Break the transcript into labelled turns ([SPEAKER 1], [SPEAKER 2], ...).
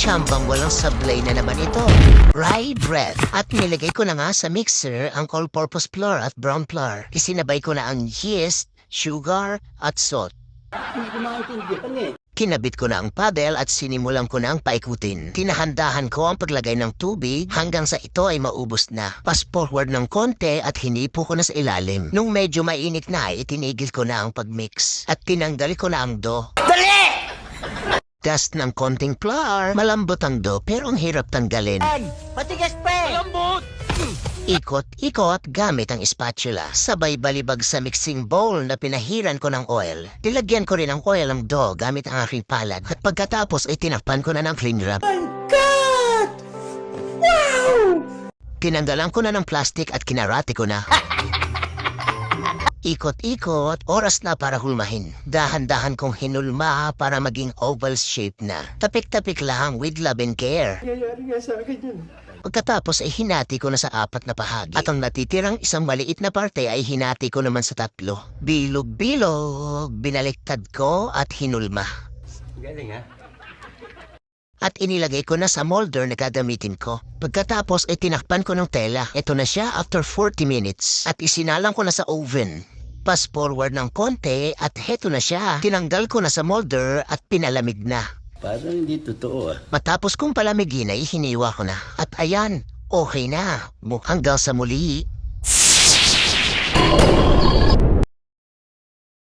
[SPEAKER 1] Tsambang walang sablay na naman ito. Rye bread. At nilagay ko na nga sa mixer ang all-purpose flour at brown flour. Isinabay ko na ang yeast, sugar, at salt. Kinabit ko na ang paddle at sinimulan ko na ang paikutin. Tinahandahan ko ang paglagay ng tubig hanggang sa ito ay maubos na. Fast forward ng konti at hinipo ko na sa ilalim. Nung medyo mainit na ay itinigil ko na ang pagmix. At tinanggal ko na ang dough. Dali! Dust ng konting flour. Malambot ang dough pero ang hirap tanggalin.
[SPEAKER 2] Matigas pa eh! Malambot!
[SPEAKER 1] Ikot-ikot gamit ang spatula. Sabay balibag sa mixing bowl na pinahiran ko ng oil. Nilagyan ko rin ng oil ang dough gamit ang aking palad. At pagkatapos ay tinakpan ko na ng cling wrap.
[SPEAKER 2] My God! Wow!
[SPEAKER 1] Tinanggalan ko na ng plastic at kinarate ko na. Ikot-ikot, oras na para hulmahin. Dahan-dahan kong hinulma para maging oval shape na. Tapik-tapik lang with love and care.
[SPEAKER 2] Nangyayari nga sa akin yun.
[SPEAKER 1] Pagkatapos ay hinati ko na sa 4 na bahagi. At ang natitirang isang maliit na parte ay hinati ko naman sa 3. Bilog-bilog, binaliktad ko at hinulma.
[SPEAKER 2] Galing ha?
[SPEAKER 1] At inilagay ko na sa molder na gagamitin ko. Pagkatapos ay tinakpan ko ng tela. Ito na siya after 40 minutes. At isinalang ko na sa oven. Fast forward ng konti at heto na siya. Tinanggal ko na sa molder at pinalamig na.
[SPEAKER 2] Parang hindi totoo ah.
[SPEAKER 1] Matapos kong palamigin ay hiniwa ko na. At ayan, okay na. Hanggang sa muli.